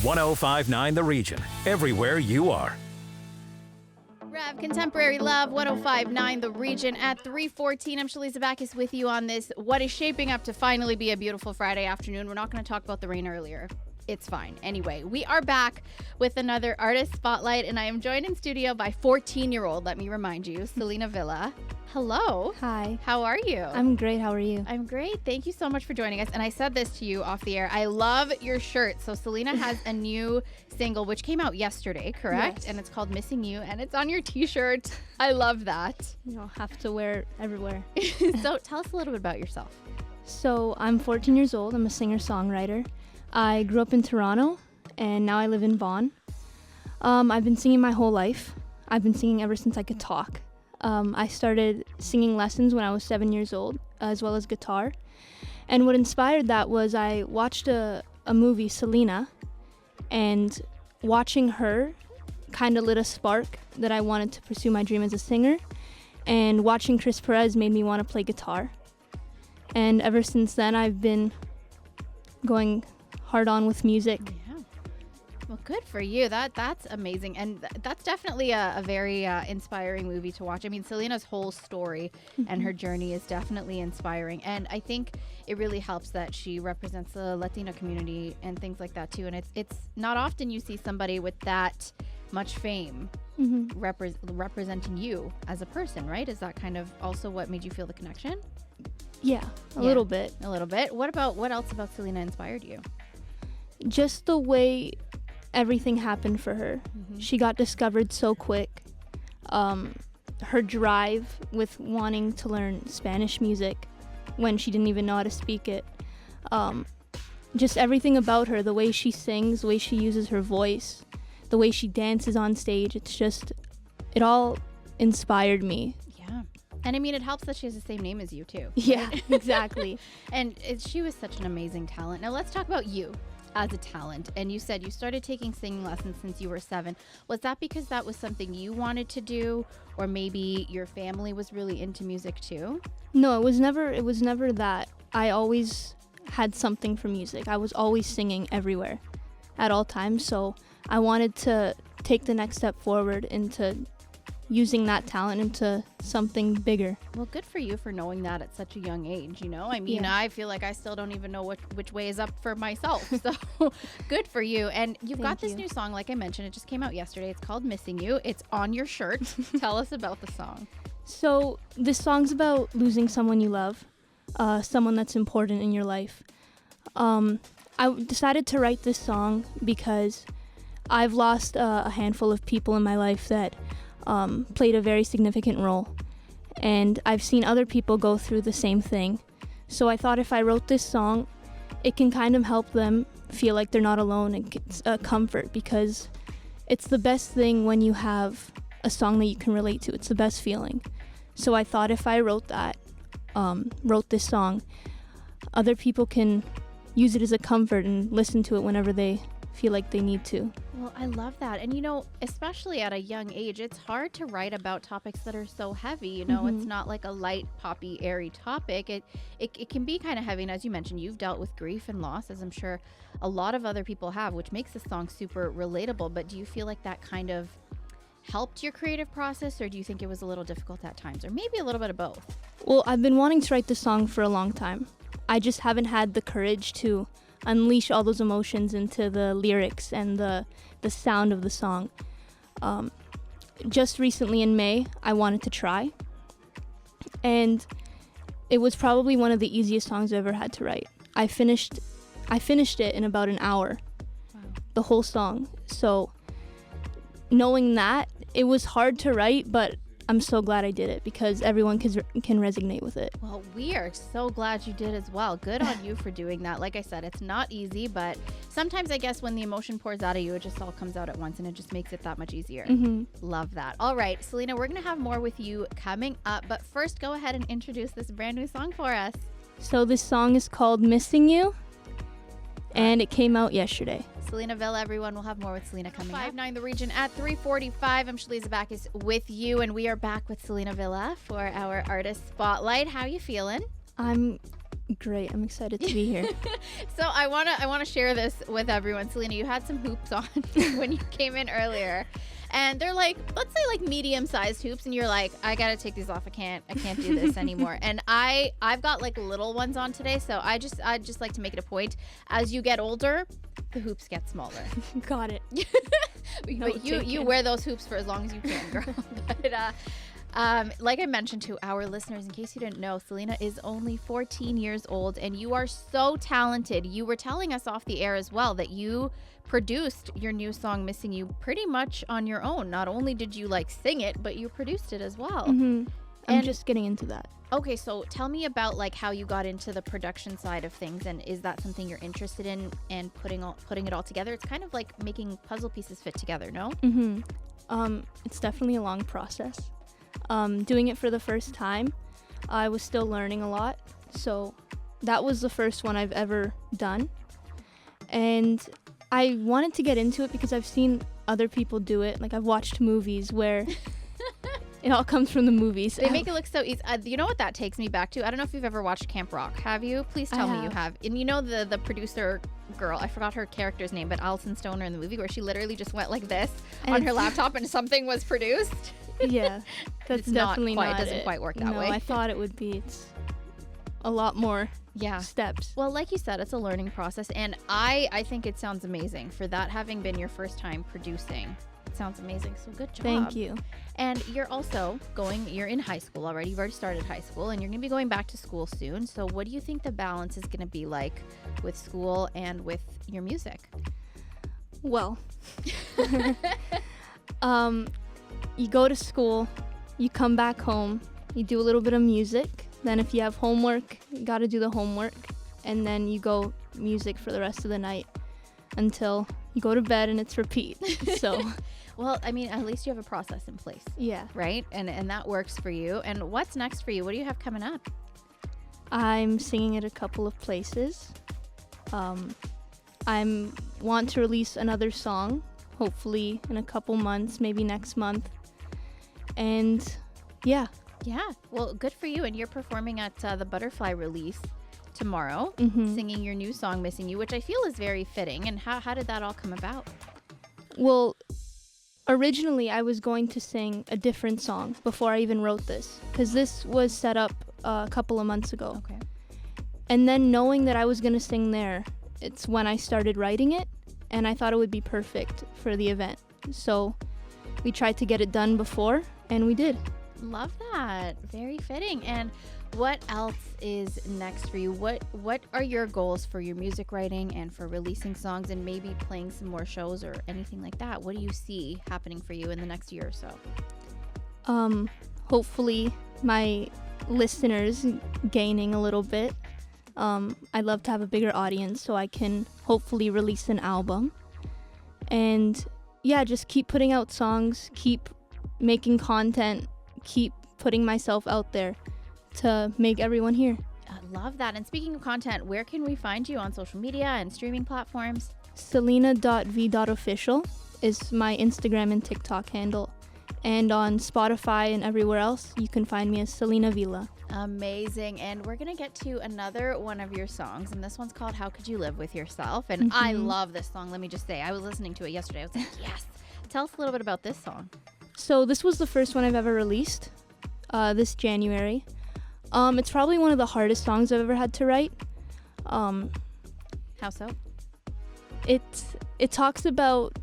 1059 The Region, everywhere you are. Rev, Contemporary Love, 1059 The Region at 3:14. I'm Shaliza Backus with you on this, what is shaping up to finally be a beautiful Friday afternoon. We're not going to talk about the rain earlier. It's fine. Anyway, we are back with another Artist Spotlight, and I am joined in studio by 14-year-old, let me remind you, Selena Villa. Hello. Hi. How are you? I'm great. How are you? I'm great. Thank you so much for joining us. And I said this to you off the air. I love your shirt. So Selena has a new single, which came out yesterday, correct? Yes. And it's called Missing You, and it's on your t-shirt. I love that. You don't have to wear it everywhere. So tell us a little bit about yourself. So I'm 14 years old. I'm a singer-songwriter. I grew up in Toronto, and now I live in Vaughan. I've been singing my whole life. I've been singing ever since I could talk. I started singing lessons when I was 7 years old, as well as guitar. And what inspired that was I watched a movie, Selena, and watching her kind of lit a spark that I wanted to pursue my dream as a singer. And watching Chris Perez made me want to play guitar. And ever since then, I've been going hard on with music. Yeah. Well, good for you. That's amazing. And that's definitely a very inspiring movie to watch. I mean, Selena's whole story and her journey is definitely inspiring. And I think it really helps that she represents the Latino community and things like that too. And it's not often you see somebody with that much fame representing you as a person, right? Is that kind of also what made you feel the connection? Yeah, a little bit. A little bit. What else about Selena inspired you? Just the way everything happened for her. She got discovered so quick. Her drive with wanting to learn Spanish music when she didn't even know how to speak it. Just everything about her, the way she sings, the way she uses her voice, the way she dances on stage. It all inspired me. Yeah. And I mean, it helps that she has the same name as you too. Yeah, exactly. And she was such an amazing talent. Now let's talk about you as a talent. And you said you started taking singing lessons since you were 7. Was that because that was something you wanted to do, or maybe your family was really into music too? No, it was never that. I always had something for music. I was always singing everywhere at all times. So I wanted to take the next step forward into using that talent into something bigger. Well, good for you for knowing that at such a young age, you know? I mean, yeah. I feel like I still don't even know which way is up for myself. So good for you. And you've got this new song, like I mentioned, it just came out yesterday. It's called Missing You. It's on your shirt. Tell us about the song. So this song's about losing someone you love, someone that's important in your life. I decided to write this song because I've lost a handful of people in my life that played a very significant role, and I've seen other people go through the same thing. So I thought if I wrote this song, it can kind of help them feel like they're not alone, and it's a comfort, because it's the best thing when you have a song that you can relate to. It's the best feeling. So I thought if I wrote this song, other people can use it as a comfort and listen to it whenever they feel like they need to. Well, I love that. And, you know, especially at a young age, it's hard to write about topics that are so heavy. You know, it's not like a light, poppy, airy topic. It can be kind of heavy. And as you mentioned, you've dealt with grief and loss, as I'm sure a lot of other people have, which makes this song super relatable. But do you feel like that kind of helped your creative process, or do you think it was a little difficult at times, or maybe a little bit of both? Well, I've been wanting to write this song for a long time. I just haven't had the courage to unleash all those emotions into the lyrics and the sound of the song. Just recently in May, I wanted to try, and it was probably one of the easiest songs I've ever had to write. I finished it in about an hour. Wow. The whole song. So knowing that, it was hard to write, but I'm so glad I did it because everyone can resonate with it. Well, we are so glad you did as well. Good on you for doing that. Like I said, it's not easy, but sometimes I guess when the emotion pours out of you, it just all comes out at once and it just makes it that much easier. Love that. All right, Selena, we're going to have more with you coming up, but first go ahead and introduce this brand new song for us. So this song is called Missing You, and it came out yesterday. Selena Villa, everyone. We'll have more with Selena coming up. 59 The Region at 3:45. I'm Shaliza Backus with you, and we are back with Selena Villa for our Artist Spotlight. How you feeling? I'm Great. I'm excited to be here. So I wanna share this with everyone. Selena, you had some hoops on when you came in earlier. And they're like, let's say like medium-sized hoops, and you're like, I gotta take these off. I can't do this anymore. And I've got like little ones on today, so I just like to make it a point. As you get older, the hoops get smaller. Got it. But you wear those hoops for as long as you can, girl. But like I mentioned to our listeners, in case you didn't know, Selena is only 14 years old, and you are so talented. You were telling us off the air as well that you produced your new song Missing You pretty much on your own. Not only did you like sing it, but you produced it as well. I'm just getting into that. Okay, so tell me about like how you got into the production side of things, and is that something you're interested in and putting it all together? It's kind of like making puzzle pieces fit together, no? It's definitely a long process. Doing it for the first time, I was still learning a lot. So that was the first one I've ever done. And I wanted to get into it because I've seen other people do it. Like I've watched movies where it all comes from the movies. They make it look so easy. You know what that takes me back to? I don't know if you've ever watched Camp Rock. Have you? Please tell me you have. And you know the producer girl, I forgot her character's name, but Alison Stoner in the movie, where she literally just went like this on her laptop and something was produced. Yeah, that's definitely not it. Doesn't quite work that way. No, I thought it would be. It's a lot more steps. Well, like you said, it's a learning process, and I think it sounds amazing. For that having been your first time producing, it sounds amazing. So good job. Thank you. And you're also you're in high school already. You've already started high school, and you're going to be going back to school soon. So what do you think the balance is going to be like with school and with your music? Well, you go to school, you come back home, you do a little bit of music. Then if you have homework, you got to do the homework. And then you go music for the rest of the night until you go to bed, and it's repeat. So, well, I mean, at least you have a process in place. Yeah. Right? And that works for you. And what's next for you? What do you have coming up? I'm singing at a couple of places. I want to release another song, hopefully in a couple months, maybe next month. And yeah. Yeah. Well, good for you. And you're performing at the Butterfly release tomorrow, singing your new song, Missing You, which I feel is very fitting. And how did that all come about? Well, originally I was going to sing a different song before I even wrote this, because this was set up a couple of months ago. Okay. And then knowing that I was going to sing there, it's when I started writing it, and I thought it would be perfect for the event. So we tried to get it done before, and we did. Love that. Very fitting. And what else is next for you? What are your goals for your music writing and for releasing songs and maybe playing some more shows or anything like that? What do you see happening for you in the next year or so? Hopefully my listeners gaining a little bit. I'd love to have a bigger audience so I can hopefully release an album. And yeah, just keep putting out songs, keep making content, keep putting myself out there to make everyone hear. I love that. And speaking of content, where can we find you on social media and streaming platforms? Selena.v.official is my Instagram and TikTok handle. And on Spotify and everywhere else, you can find me as Selena Villa. Amazing. And we're going to get to another one of your songs. And this one's called How Could You Live With Yourself? And I love this song. Let me just say, I was listening to it yesterday. I was like, yes. Tell us a little bit about this song. So this was the first one I've ever released this January. It's probably one of the hardest songs I've ever had to write. How so? It talks about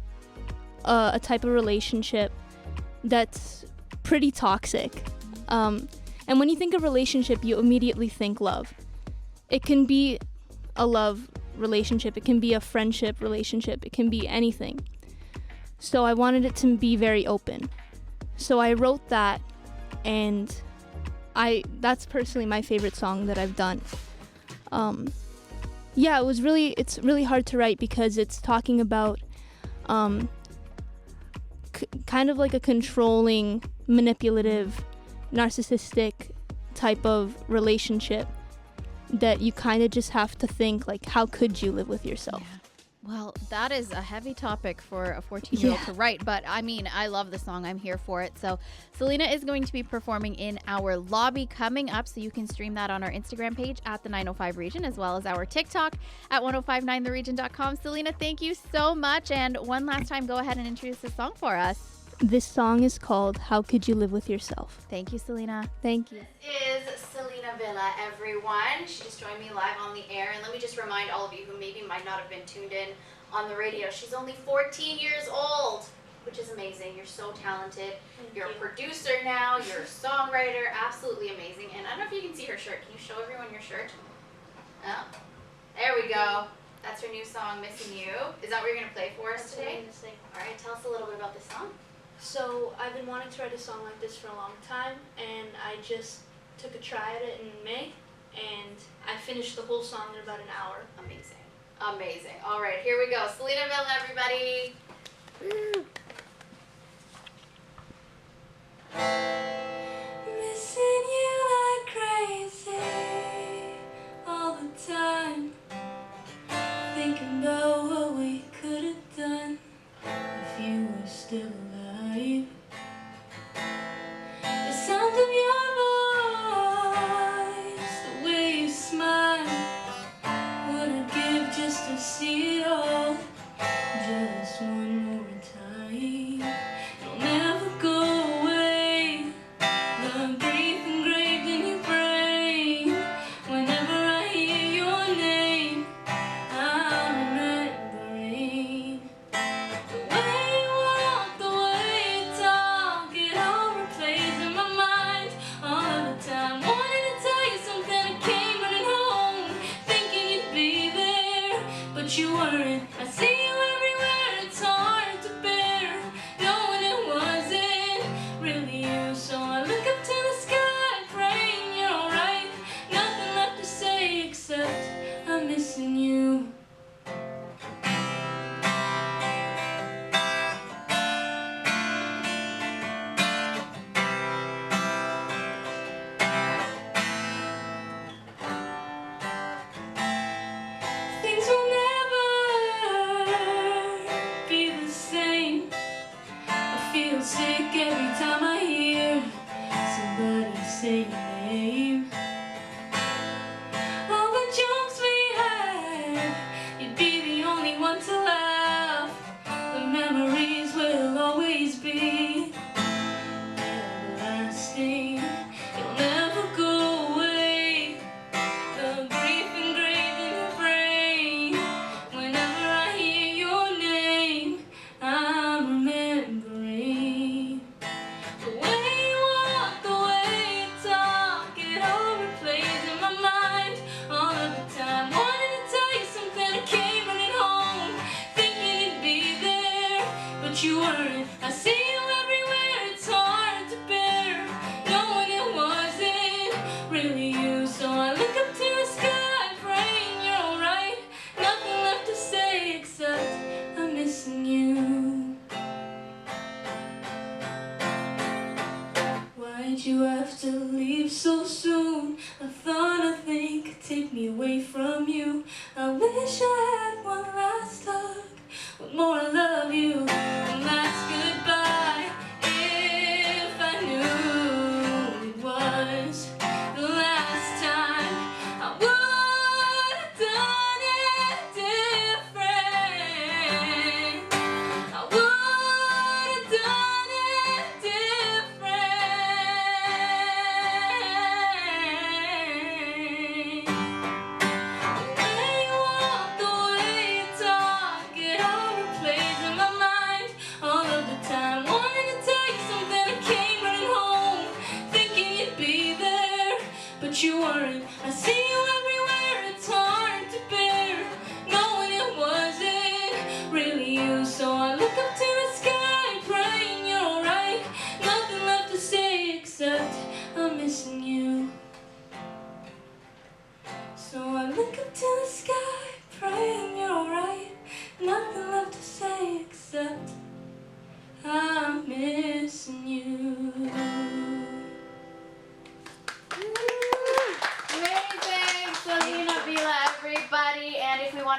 a type of relationship that's pretty toxic. And when you think of relationship, you immediately think love. It can be a love relationship. It can be a friendship relationship. It can be anything. So I wanted it to be very open. So I wrote that, and that's personally my favorite song that I've done. Yeah, it's really hard to write because it's talking about kind of like a controlling, manipulative, narcissistic type of relationship that you kind of just have to think like, how could you live with yourself? Yeah. Well, that is a heavy topic for a 14-year-old Yeah. to write, but I mean, I love the song. I'm here for it. So, Selena is going to be performing in our lobby coming up, so you can stream that on our Instagram page at the 905 Region, as well as our TikTok at 1059theregion.com. Selena, thank you so much. And one last time, go ahead and introduce the song for us. This song is called How Could You Live With Yourself? Thank you, Selena. Thank you. Is Selena Villa, everyone. She just joined me live on the air. And let me just remind all of you who maybe might not have been tuned in on the radio, she's only 14 years old, which is amazing. You're so talented. You're a producer now. You're a songwriter. Absolutely amazing. And I don't know if you can see her shirt. Can you show everyone your shirt? Oh, there we go. That's her new song, Missing You. Is that what you're going to play for us today? All right, tell us a little bit about this song. So I've been wanting to write a song like this for a long time, and I just took a try at it in May, and I finished the whole song in about an hour. Amazing. Amazing. All right, here we go. Selena Villa, everybody. Woo. Missing you like crazy all the time, thinking about what we could have done if you were still alive. The sound of your voice, the way you smile, what I'd give just to see it all, just one more time. You'll never go away, the grief engraved in your brain. Whenever I hear your name, I'm remembering the way you walk, the way you talk. It all replays in my mind all the time. Wanted to tell you something, I came running home, thinking you'd be there, but you weren't. I see you everywhere, it's hard to bear, knowing it wasn't really you. So I look up to the sky, praying you're alright. Nothing left to say except I'm missing you. Things will never be the same. I feel sick every time I hear somebody say your name. All the jokes we had, you'd be the only one to laugh. The memories will always be everlasting. You'll never go away, the grief engraved in your brain. Whenever I hear your name, I'm remembering the way you walk, the way you talk. It all replays in my mind all of the time. Wanted to tell you something, I came running home, thinking you'd be there, but you weren't. I see you everywhere, it's hard to bear, knowing it wasn't really you. So I look up to the sky, praying you're alright. Nothing left to say except I'm missing you. Why'd you have to leave so soon? I thought nothing could take me away from you. I wish I had one last hug, what more I love you. One last goodbye, if I knew it was the last time, I would have done it different. I would have done it different. The way you walk, the way you talk, it all replays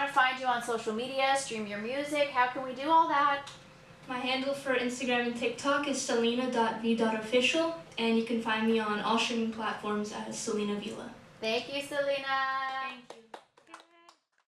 to find you on social media, stream your music, how can we do all that? My handle for Instagram and TikTok is selena.v.official, and you can find me on all streaming platforms as Selena Villa. Thank you, Selena.